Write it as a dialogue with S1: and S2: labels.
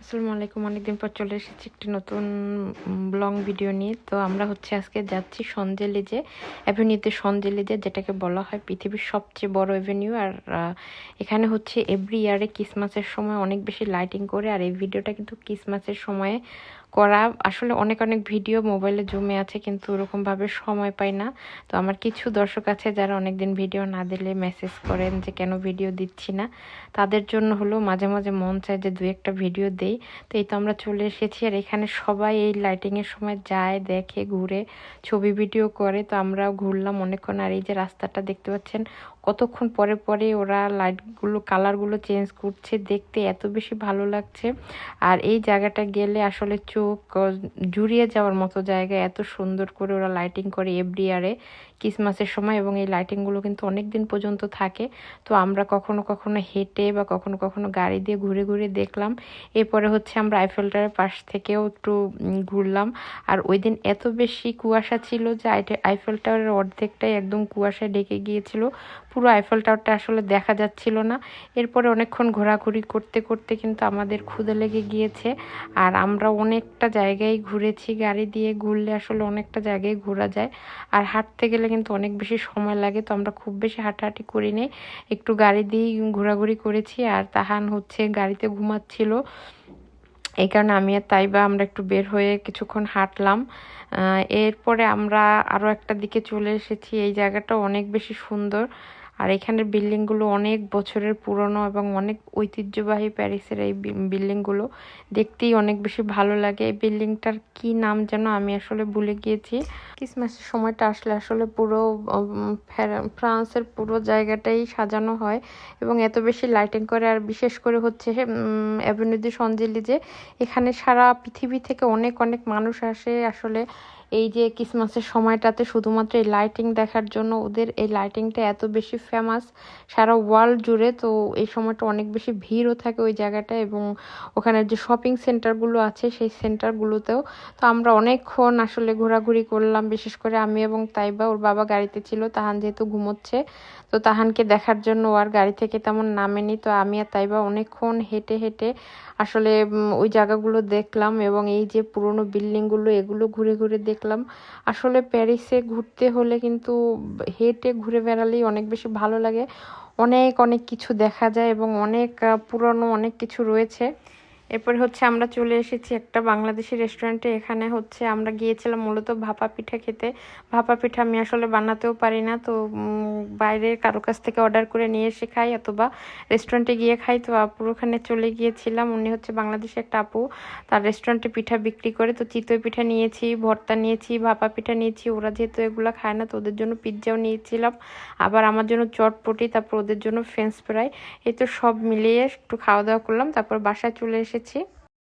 S1: আসসালামু আলাইকুম। অনেকদিন পর চলে এসেছি একটি নতুন লং ভিডিও নিয়ে। তো আমরা আজকে যাচ্ছি সনজেলিজে অ্যাভিনিউতে, সনজেলিজে যেটাকে বলা হয় পৃথিবীর সবচেয়ে বড় অ্যাভিনিউ। আর এখানে এভরি ইয়ারে ক্রিসমাসের সময় অনেক বেশি লাইটিং করে। আর এই ভিডিওটা কিন্তু ক্রিসমাসের সময়ে করা। আসলে অনেক অনেক ভিডিও মোবাইলে জমে আছে, কিন্তু ওরকমভাবে সময় পাই না। তো আমার কিছু দর্শক আছে যারা অনেকদিন ভিডিও না দিলে মেসেজ করেন যে কেন ভিডিও দিচ্ছি না। তাদের জন্য মাঝে মাঝে মন চায় যে দুই একটা ভিডিও দেই। তো এই তো আমরা চলে এসেছি। আর এখানে সবাই এই লাইটিংয়ের সময় যায়, দেখে, ঘুরে, ছবি ভিডিও করে। তো আমরাও ঘুরলাম অনেকক্ষণ। আর এই যে রাস্তাটা দেখতে পাচ্ছেন, কতক্ষণ পরে পরে ওরা লাইটগুলো কালারগুলো চেঞ্জ করছে, দেখতে এত বেশি ভালো লাগছে। আর এই জায়গাটা গেলে আসলে চোখ জুড়িয়ে যাওয়ার মতো জায়গা, এত সুন্দর করে ওরা লাইটিং করে এভরি ইয়ারে ক্রিসমাসের সময়। এবং এই লাইটিংগুলো কিন্তু অনেক দিন পর্যন্ত থাকে। তো আমরা কখনো কখনো হেঁটে বা কখনো কখনো গাড়ি দিয়ে ঘুরে ঘুরে দেখলাম। এরপরে আমরা আইফেল টাওয়ারের পাশ থেকেও একটু ঘুরলাম। আর ওই দিন এত বেশি কুয়াশা ছিল যে আইফেল টাওয়ারের অর্ধেকটাই একদম কুয়াশায় ঢেকে গিয়েছিল, পুরো আইফেল টাওয়ারটা আসলে দেখা যাচ্ছিল না। এরপরে অনেকক্ষণ ঘোরাঘুরি করতে করতে কিন্তু আমাদের ক্ষুধা লেগে গিয়েছে। আর আমরা অনেকটা জায়গায় ঘুরেছি, গাড়ি দিয়ে ঘুরলে আসলে অনেকটা জায়গায় ঘোরা যায়। আর হাঁটতে গেলে কিন্তু অনেক বেশি সময় লাগে। তো আমরা খুব বেশি হাঁটাহাঁটি করি নাই, একটু গাড়ি দিয়ে ঘোরাঘুরি করেছি। আর তাহান গাড়িতে ঘুমাচ্ছিল, এই কারণে আমি আর তাইবা আমরা একটু বের হয়ে কিছুক্ষণ হাঁটলাম। এরপরে আমরা আরও একটা দিকে চলে এসেছি। এই জায়গাটা অনেক বেশি সুন্দর। আর এখানের বিল্ডিংগুলো অনেক বছরের পুরনো এবং অনেক ঐতিহ্যবাহী। প্যারিসের এই বিল্ডিংগুলো দেখতেই অনেক বেশি ভালো লাগে। এই বিল্ডিংটার কি নাম যেন আমি আসলে ভুলে গিয়েছি। ক্রিসমাসের সময়টা আসলে পুরো ফ্রান্সের পুরো জায়গাটাই সাজানো হয় এবং এত বেশি লাইটিং করে। আর বিশেষ করে অ্যাভিনিউ ডি সনজেলিজে, এখানে সারা পৃথিবী থেকে অনেক অনেক মানুষ আসে আসলে এই যে ক্রিসমাসের সময়টাতে শুধুমাত্র এই লাইটিং দেখার জন্য। ওদের এই লাইটিংটা এত বেশি ফেমাস সারা ওয়ার্ল্ড জুড়ে। তো এই সময়টা অনেক বেশি ভিড়ও থাকে ওই জায়গাটায়, এবং ওখানে যে শপিং সেন্টারগুলো আছে সেই সেন্টারগুলোতেও। তো আমরা অনেকক্ষণ আসলে ঘোরাঘুরি করলাম, বিশেষ করে আমি এবং তাইবা। ওর বাবা গাড়িতে ছিল, তাহান যেহেতু ঘুমোচ্ছে, তো তাহানকে দেখার জন্য আর গাড়ি থেকে তেমন নামেনি। তো আমি আর তাইবা অনেকক্ষণ হেঁটে হেঁটে আসলে ওই জায়গাগুলো দেখলাম, এবং এই যে পুরোনো বিল্ডিংগুলো এগুলো ঘুরে ঘুরে দেখলাম। আসলে প্যারিসে ঘুরতে হলে কিন্তু হেঁটে ঘুরে বেড়ালেই অনেক বেশি ভালো লাগে। অনেক অনেক কিছু দেখা যায় এবং অনেক পুরনো অনেক কিছু রয়েছে। এরপরে আমরা চলে এসেছি একটা বাংলাদেশি রেস্টুরেন্টে। এখানে আমরা গিয়েছিলাম মূলত ভাপা পিঠা খেতে। ভাপা পিঠা আমি আসলে বানাতেও পারি না, তো বাইরের কারো কাছ থেকে অর্ডার করে নিয়ে এসে খাই অথবা রেস্টুরেন্টে গিয়ে খাই। তো আপুর ওখানে চলে গিয়েছিলাম। উনি বাংলাদেশি একটা আপু, তার রেস্টুরেন্টে পিঠা বিক্রি করে। তো চিতই পিঠা নিয়েছি, ভর্তা নিয়েছি, ভাপা পিঠা নিয়েছি। ওরা যেহেতু এগুলো খায় না, তো ওদের জন্য পিৎজাও নিয়েছিলাম, আবার আমার জন্য চটপটি, তারপর ওদের জন্য ফ্রেঞ্চ ফ্রাই। এই তো সব মিলিয়ে একটু খাওয়া দাওয়া করলাম, তারপর বাসায় চলে এসেছি।